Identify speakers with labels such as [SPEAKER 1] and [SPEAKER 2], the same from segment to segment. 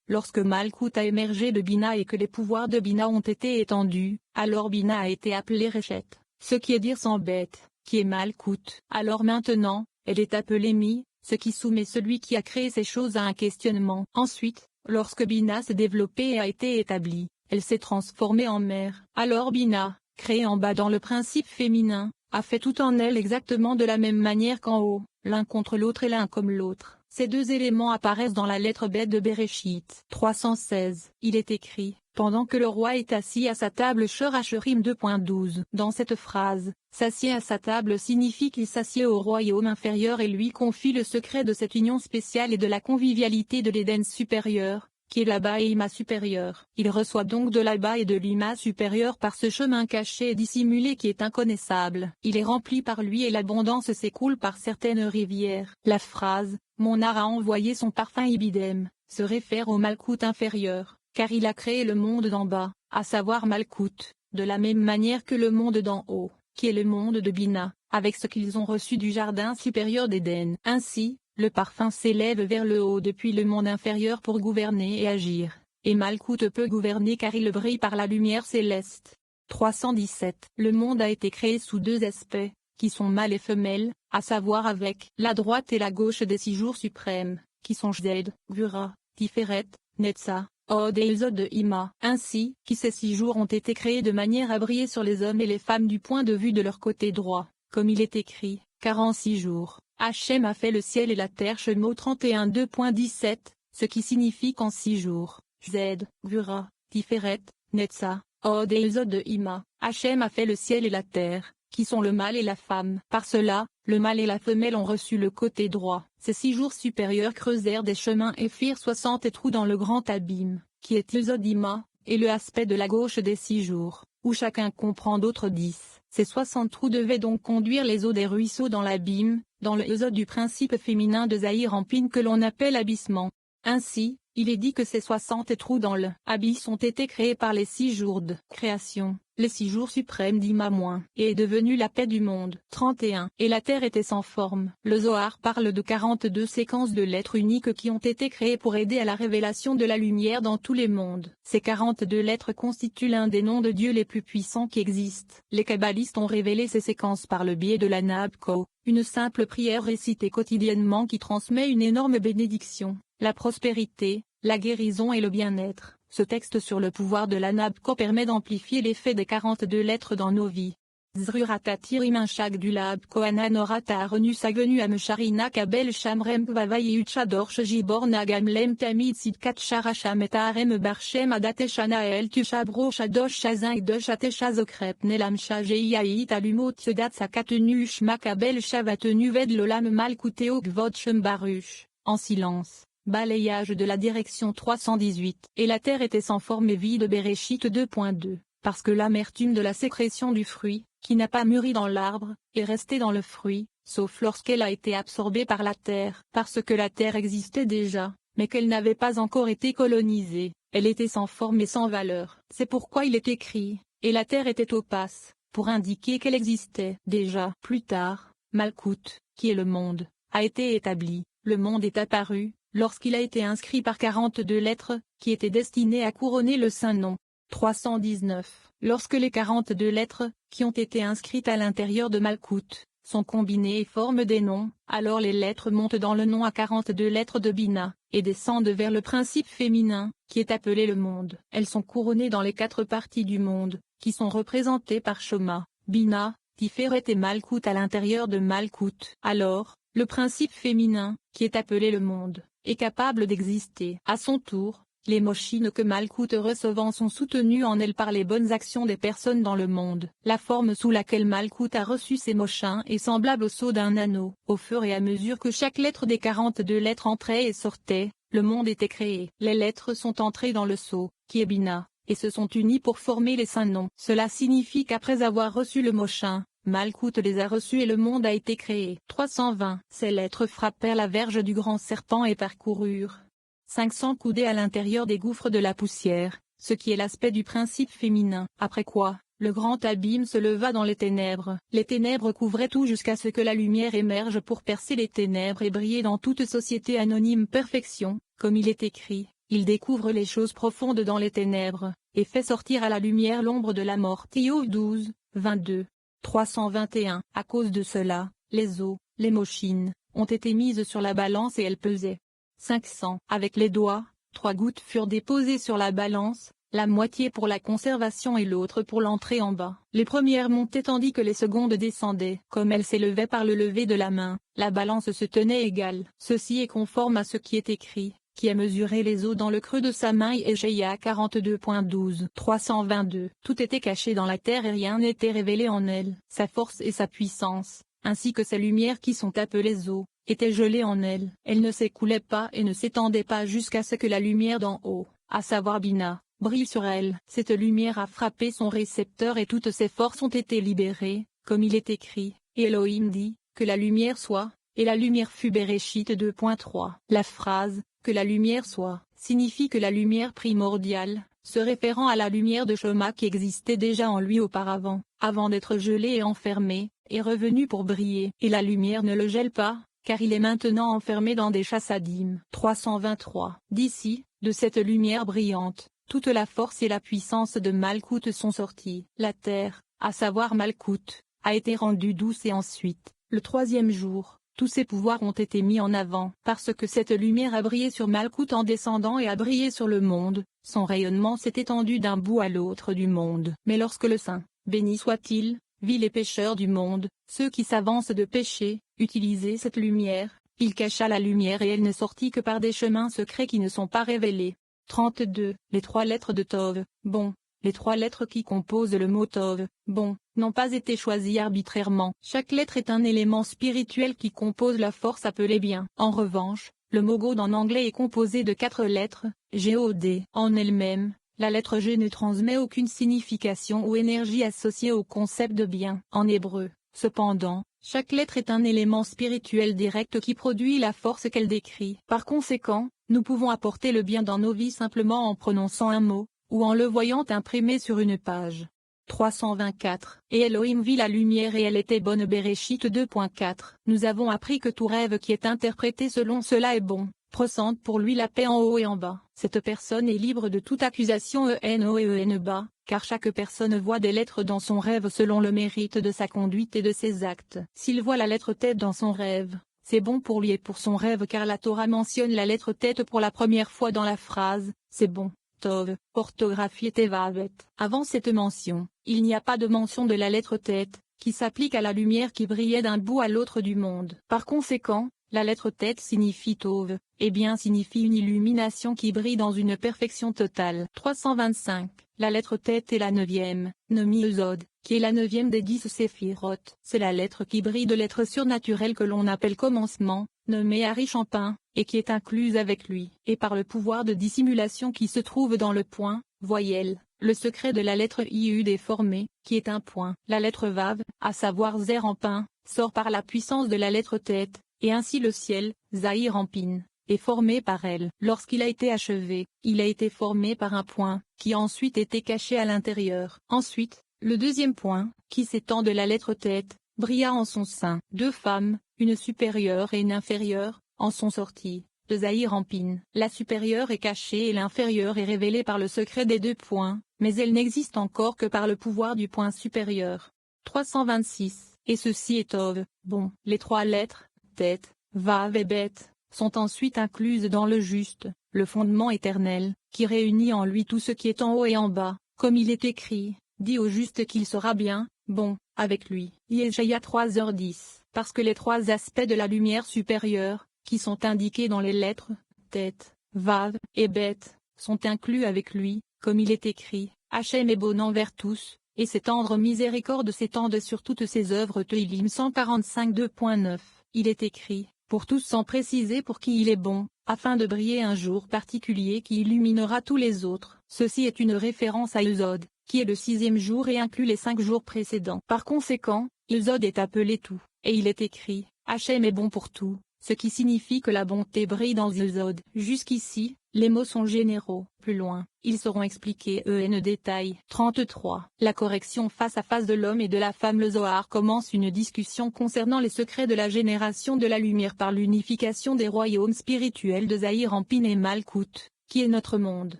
[SPEAKER 1] Lorsque Malkout a émergé de Bina et que les pouvoirs de Bina ont été étendus, alors Bina a été appelée Reshet, ce qui est dire sans bête, qui est Malkout. Alors maintenant, elle est appelée Mi, ce qui soumet celui qui a créé ces choses à un questionnement. Ensuite, lorsque Bina s'est développée et a été établie, elle s'est transformée en mère. Alors Bina, créée en bas dans le principe féminin, a fait tout en elle exactement de la même manière qu'en haut, l'un contre l'autre et l'un comme l'autre. Ces deux éléments apparaissent dans la lettre B de Bereshit 316. Il est écrit, pendant que le roi est assis à sa table Shor Hashirim 2.12. Dans cette phrase, s'assied à sa table signifie qu'il s'assied au royaume inférieur et lui confie le secret de cette union spéciale et de la convivialité de l'Éden supérieur, qui est là-bas et Ima supérieur. Il reçoit donc de là-bas et de l'Ima supérieur par ce chemin caché et dissimulé qui est inconnaissable. Il est rempli par lui et l'abondance s'écoule par certaines rivières. La phrase « Mon art a envoyé son parfum Ibidem » se réfère au Malkout inférieur, car il a créé le monde d'en bas, à savoir Malkout, de la même manière que le monde d'en haut, qui est le monde de Bina, avec ce qu'ils ont reçu du jardin supérieur d'Éden. Ainsi, le parfum s'élève vers le haut depuis le monde inférieur pour gouverner et agir, et Malkout peut gouverner car il brille par la lumière céleste. 317. Le monde a été créé sous deux aspects, qui sont mâle et femelle, à savoir avec la droite et la gauche des 6 jours suprêmes, qui sont Zed, Gvura, Tiferet, Netza, Od et Ilzod de Ima. Ainsi, ces 6 jours ont été créés de manière à briller sur les hommes et les femmes du point de vue de leur côté droit, comme il est écrit, car en 6 jours, Hachem a fait le ciel et la terre. Shemot 31 2.17, ce qui signifie qu'en 6 jours, Zed, Gvura, Tiferet, Netza, Od et Ilzod de Ima, Hachem a fait le ciel et la terre, qui sont le mâle et la femme. Par cela, le mâle et la femelle ont reçu le côté droit. Ces 6 jours supérieurs creusèrent des chemins et firent 60 trous dans le grand abîme, qui est Ilzod Ima, et le aspect de la gauche des 6 jours, où chacun comprend d'autres 10. Ces 60 trous devaient donc conduire les eaux des ruisseaux dans l'abîme, dans le Ilzod du principe féminin de Zahir en Pin que l'on appelle abyssement. Ainsi, il est dit que ces 60 trous dans le abysse ont été créés par les 6 jours de création, les 6 jours suprêmes d'Ima- et est devenu la paix du monde. 31. Et la terre était sans forme. Le Zohar parle de 42 séquences de lettres uniques qui ont été créées pour aider à la révélation de la lumière dans tous les mondes. Ces 42 lettres constituent l'un des noms de Dieu les plus puissants qui existent. Les kabbalistes ont révélé ces séquences par le biais de la Nabko, une simple prière récitée quotidiennement qui transmet une énorme bénédiction, la prospérité, la guérison et le bien-être. Ce texte sur le pouvoir de la Nabko permet d'amplifier l'effet des 42 lettres dans nos vies. Zruratatirim un chak du Labko ananorata renu sagvenu amsharina kabel shamrem kvavayi uchadorsh jibor nagamlem tamid sidkat sharasham et arem barchem adateshana el tushabro shadosh shazin doshatechazokrep nelam shajeyaït alumot sedat sakatenu ushma kabel shavatenu ved lolam malkuteo gvod baruch. En silence. Balayage de la direction 318. Et la terre était sans forme et vide. Bereshit 2.2. Parce que l'amertume de la sécrétion du fruit, qui n'a pas mûri dans l'arbre, est restée dans le fruit, sauf lorsqu'elle a été absorbée par la terre. Parce que la terre existait déjà, mais qu'elle n'avait pas encore été colonisée, elle était sans forme et sans valeur. C'est pourquoi il est écrit, et la terre était opaque, pour indiquer qu'elle existait déjà. Plus tard, Malkout, qui est le monde, a été établi. Le monde est apparu, lorsqu'il a été inscrit par 42 lettres, qui étaient destinées à couronner le saint nom. 319. Lorsque les 42 lettres, qui ont été inscrites à l'intérieur de Malkout, sont combinées et forment des noms, alors les lettres montent dans le nom à 42 lettres de Bina, et descendent vers le principe féminin, qui est appelé le monde. Elles sont couronnées dans les 4 parties du monde, qui sont représentées par Shoma, Bina, Tiferet et Malkout à l'intérieur de Malkout. Alors, le principe féminin, qui est appelé le monde, est capable d'exister. À son tour, les mochines que Malkout recevant sont soutenues en elle par les bonnes actions des personnes dans le monde. La forme sous laquelle Malkout a reçu ces mochins est semblable au seau d'un anneau. Au fur et à mesure que chaque lettre des 42 lettres entrait et sortait, le monde était créé. Les lettres sont entrées dans le seau, qui est Bina, et se sont unies pour former les saints noms. Cela signifie qu'après avoir reçu le mochin, Malkout les a reçus et le monde a été créé. 320. Ces lettres frappèrent la verge du grand serpent et parcoururent 500 coudées à l'intérieur des gouffres de la poussière, ce qui est l'aspect du principe féminin. Après quoi, le grand abîme se leva dans les ténèbres. Les ténèbres couvraient tout jusqu'à ce que la lumière émerge pour percer les ténèbres et briller dans toute société anonyme perfection, comme il est écrit. il découvre les choses profondes dans les ténèbres, et fait sortir à la lumière l'ombre de la mort. Théo 12, 22. 321. À cause de cela, les eaux, les mochines, ont été mises sur la balance et elles pesaient 500. Avec les doigts, 3 gouttes furent déposées sur la balance, la moitié pour la conservation et l'autre pour l'entrée en bas. Les premières montaient tandis que les secondes descendaient. Comme elles s'élevaient par le lever de la main, la balance se tenait égale. Ceci est conforme à ce qui est écrit, qui a mesuré les eaux dans le creux de sa main. Ésaïe 42.12. 322. Tout était caché dans la terre et rien n'était révélé en elle. Sa force et sa puissance, ainsi que ces lumières qui sont appelées eaux, étaient gelées en elle. Elles ne s'écoulaient pas et ne s'étendaient pas jusqu'à ce que la lumière d'en haut, à savoir Bina, brille sur elle. Cette lumière a frappé son récepteur et toutes ses forces ont été libérées, comme il est écrit, et Elohim dit, que la lumière soit, et la lumière fut Béréchit 2.3. La phrase, que la lumière soit, signifie que la lumière primordiale, se référant à la lumière de Shema qui existait déjà en lui auparavant, avant d'être gelée et enfermée, est revenue pour briller. Et la lumière ne le gèle pas, car il est maintenant enfermé dans des chassadim. 323. D'ici, de cette lumière brillante, toute la force et la puissance de Malkout sont sorties. La terre, à savoir Malkout, a été rendue douce et ensuite, le 3e jour, tous ses pouvoirs ont été mis en avant. Parce que cette lumière a brillé sur Malkout en descendant et a brillé sur le monde, son rayonnement s'est étendu d'un bout à l'autre du monde. Mais lorsque le Saint, béni soit-il, vit les pécheurs du monde, ceux qui s'avancent de péché, utiliser cette lumière, il cacha la lumière et elle ne sortit que par des chemins secrets qui ne sont pas révélés. 32. Les 3 lettres de Tov, bon, les 3 lettres qui composent le mot Tov, bon, n'ont pas été choisies arbitrairement. Chaque lettre est un élément spirituel qui compose la force appelée bien. En revanche, le mot God en anglais est composé de 4 lettres, G-O-D. En elle-même, la lettre G ne transmet aucune signification ou énergie associée au concept de bien. En hébreu, cependant, chaque lettre est un élément spirituel direct qui produit la force qu'elle décrit. Par conséquent, nous pouvons apporter le bien dans nos vies simplement en prononçant un mot, ou en le voyant imprimé sur une page. 324. Et Elohim vit la lumière et elle était bonne. Béréchit 2.4. Nous avons appris que tout rêve qui est interprété selon cela est bon, procède pour lui la paix en haut et en bas. Cette personne est libre de toute accusation en haut et en bas, car chaque personne voit des lettres dans son rêve selon le mérite de sa conduite et de ses actes. S'il voit la lettre tête dans son rêve, c'est bon pour lui et pour son rêve car la Torah mentionne la lettre tête pour la première fois dans la phrase « c'est bon ». Tov, orthographié Tevavet. Avant cette mention, il n'y a pas de mention de la lettre tête, qui s'applique à la lumière qui brillait d'un bout à l'autre du monde. Par conséquent, la lettre tête signifie Tov, et bien signifie une illumination qui brille dans une perfection totale. 325. La lettre tête est la 9e, Nomi Eusod, qui est la 9e des 10 séphiroth. C'est la lettre qui brille de l'être surnaturel que l'on appelle commencement, nommé Ari Champin, et qui est incluse avec lui. Et par le pouvoir de dissimulation qui se trouve dans le point, voyelle, le secret de la lettre Iud est formé, qui est un point. La lettre Vav, à savoir Zer en pain, sort par la puissance de la lettre tête, et ainsi le ciel, Zahir en pin, est formé par elle. Lorsqu'il a été achevé, il a été formé par un point, qui a ensuite été caché à l'intérieur. Ensuite, le 2e point, qui s'étend de la lettre tête, brilla en son sein. 2 femmes, une supérieure et une inférieure, en sont sorties, de Zahir en pin. La supérieure est cachée et l'inférieure est révélée par le secret des 2 points, mais elle n'existe encore que par le pouvoir du point supérieur. 326. Et ceci est Tov, bon. Les 3 lettres, tête, Vav et Bet, sont ensuite incluses dans le juste, le fondement éternel, qui réunit en lui tout ce qui est en haut et en bas, comme il est écrit, dit au juste qu'il sera bien, bon, avec lui. Ésaïe 3h10. Parce que les 3 aspects de la lumière supérieure, qui sont indiqués dans les lettres, tête, Vav, et Bet, sont inclus avec lui, comme il est écrit, Hachem est bon envers tous, et ses tendres miséricordes s'étendent sur toutes ses œuvres. Teilim 145 2.9. Il est écrit, pour tous sans préciser pour qui il est bon, afin de briller un jour particulier qui illuminera tous les autres. Ceci est une référence à Eusod, qui est le 6e jour et inclut les 5 jours précédents. Par conséquent, Eusod est appelé tout, et il est écrit, Hachem est bon pour tout, ce qui signifie que la bonté brille dans Eusod. Jusqu'ici, les mots sont généraux. Plus loin, ils seront expliqués en détail. 33. La correction face à face de l'homme et de la femme. Le Zohar commence une discussion concernant les secrets de la génération de la lumière par l'unification des royaumes spirituels de Zahir en pin et Malkout, qui est notre monde.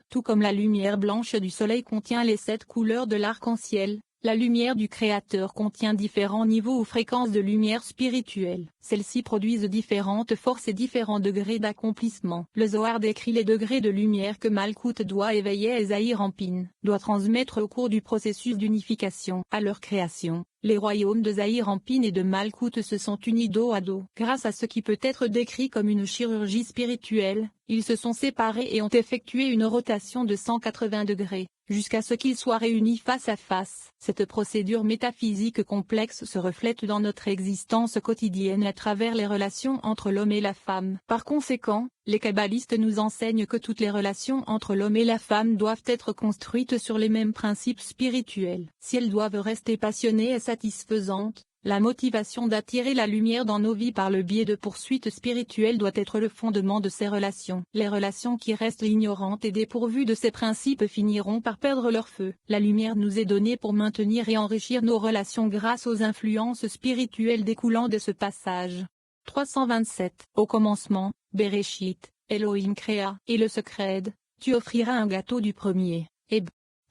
[SPEAKER 1] Tout comme la lumière blanche du soleil contient les 7 couleurs de l'arc-en-ciel, la lumière du Créateur contient différents niveaux ou fréquences de lumière spirituelle. Celles-ci produisent différentes forces et différents degrés d'accomplissement. Le Zohar décrit les degrés de lumière que Malkout doit éveiller et Zahir Anpin doit transmettre au cours du processus d'unification. À leur création, les royaumes de Zahir Anpin et de Malkout se sont unis dos à dos. Grâce à ce qui peut être décrit comme une chirurgie spirituelle, ils se sont séparés et ont effectué une rotation de 180 degrés, jusqu'à ce qu'ils soient réunis face à face. Cette procédure métaphysique complexe se reflète dans notre existence quotidienne à travers les relations entre l'homme et la femme. Par conséquent, les kabbalistes nous enseignent que toutes les relations entre l'homme et la femme doivent être construites sur les mêmes principes spirituels. Si elles doivent rester passionnées et satisfaisantes, la motivation d'attirer la lumière dans nos vies par le biais de poursuites spirituelles doit être le fondement de ces relations. Les relations qui restent ignorantes et dépourvues de ces principes finiront par perdre leur feu. La lumière nous est donnée pour maintenir et enrichir nos relations grâce aux influences spirituelles découlant de ce passage. 327. Au commencement, Bereshit, Elohim créa, et le secret, tu offriras un gâteau du premier, et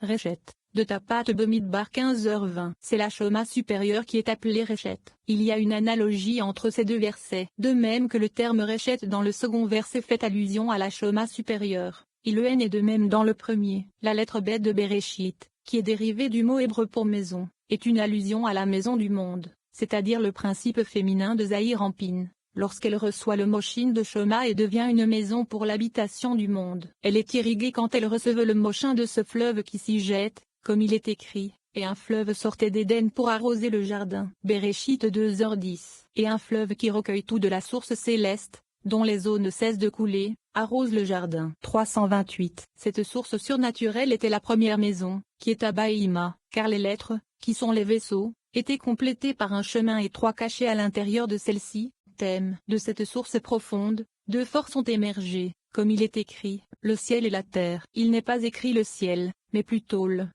[SPEAKER 1] Reshet, de ta pâte Bemidbar 15h20. C'est la Shema supérieure qui est appelée Reshet. Il y a une analogie entre ces deux versets. De même que le terme Reshet dans le second verset fait allusion à la Shema supérieure, il le est de même dans le premier. La lettre Bet de Bereshit, qui est dérivée du mot hébreu pour maison, est une allusion à la maison du monde, c'est-à-dire le principe féminin de Zahir Anpin. Lorsqu'elle reçoit le moshin de Shema et devient une maison pour l'habitation du monde. Elle est irriguée quand elle recevait le moshin de ce fleuve qui s'y jette, comme il est écrit, et un fleuve sortait d'Éden pour arroser le jardin. Bereshit 2h10. Et un fleuve qui recueille tout de la source céleste, dont les eaux ne cessent de couler, arrose le jardin. 328. Cette source surnaturelle était la première maison, qui est à Bahima, car les lettres, qui sont les vaisseaux, étaient complétées par un chemin étroit caché à l'intérieur de celle-ci. Thème. De cette source profonde, deux forces ont émergé, comme il est écrit, le ciel et la terre. Il n'est pas écrit le ciel, mais plutôt le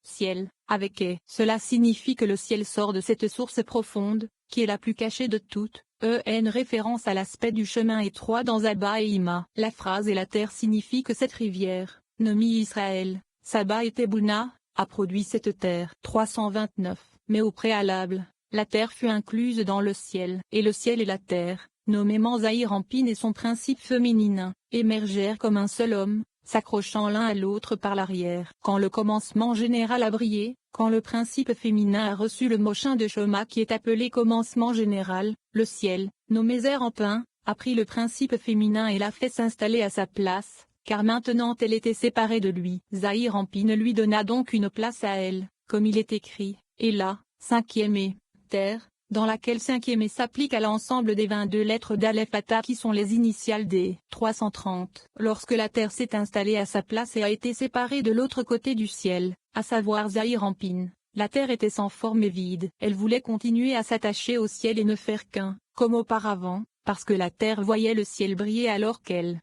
[SPEAKER 1] ciel, avec et. Cela signifie que le ciel sort de cette source profonde, qui est la plus cachée de toutes, référence à l'aspect du chemin étroit dans Abba et Ima. La phrase et la terre signifie que cette rivière, nommée Israël, Saba et Tebouna, a produit cette terre. 329. Mais au préalable, la terre fut incluse dans le ciel. Et le ciel et la terre, nommément Zahir Anpin et son principe féminin, émergèrent comme un seul homme, s'accrochant l'un à l'autre par l'arrière. Quand le commencement général a brillé, quand le principe féminin a reçu le moshin de Shema qui est appelé commencement général, le ciel, nommé Zahir Anpin, a pris le principe féminin et l'a fait s'installer à sa place, car maintenant elle était séparée de lui. Zahir Anpin lui donna donc une place à elle, comme il est écrit, et là, cinquième et terre, dans laquelle cinquième et s'applique à l'ensemble des 22 lettres d'Aleph Ata qui sont les initiales des 330. Lorsque la terre s'est installée à sa place et a été séparée de l'autre côté du ciel, à savoir Zahir Anpin, la terre était sans forme et vide. Elle voulait continuer à s'attacher au ciel et ne faire qu'un, comme auparavant, parce que la terre voyait le ciel briller alors qu'elle,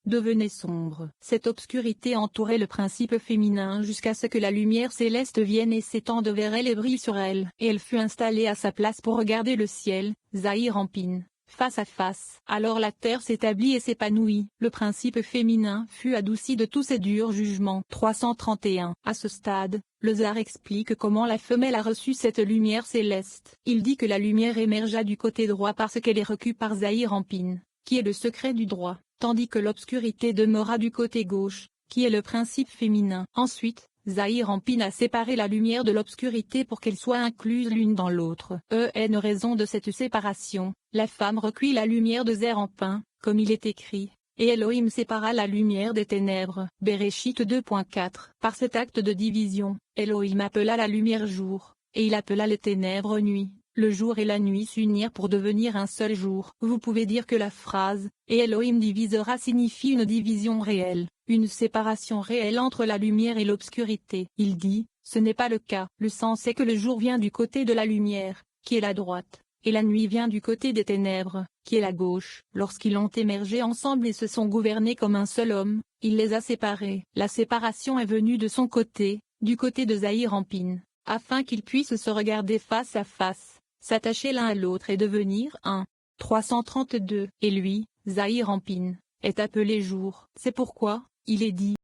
[SPEAKER 1] devenait sombre. Cette obscurité entourait le principe féminin jusqu'à ce que la lumière céleste vienne et s'étende vers elle et brille sur elle. Et elle fut installée à sa place pour regarder le ciel, Zahir Anpin, face à face. Alors la terre s'établit et s'épanouit. Le principe féminin fut adouci de tous ses durs jugements. 331. À ce stade, le Zohar explique comment la femelle a reçu cette lumière céleste. Il dit que la lumière émergea du côté droit parce qu'elle est reçue par Zahir Anpin, qui est le secret du droit, tandis que l'obscurité demeura du côté gauche, qui est le principe féminin. Ensuite, Zahir Anpin a séparé la lumière de l'obscurité pour qu'elles soient incluses l'une dans l'autre. Raison de cette séparation, la femme recueillit la lumière de Zahir Anpin, comme il est écrit, et Elohim sépara la lumière des ténèbres. Bereshit 2.4. Par cet acte de division, Elohim appela la lumière jour, et il appela les ténèbres nuit. Le jour et la nuit s'unirent pour devenir un seul jour. Vous pouvez dire que la phrase « et Elohim divisera » signifie une division réelle, une séparation réelle entre la lumière et l'obscurité. Il dit « ce n'est pas le cas ». Le sens est que le jour vient du côté de la lumière, qui est la droite, et la nuit vient du côté des ténèbres, qui est la gauche. Lorsqu'ils ont émergé ensemble et se sont gouvernés comme un seul homme, il les a séparés. La séparation est venue de son côté, du côté de Zahir Anpin, afin qu'ils puissent se regarder face à face, s'attacher l'un à l'autre et devenir un. 332. Et lui, Zahir Anpin, est appelé jour. C'est pourquoi, il est dit,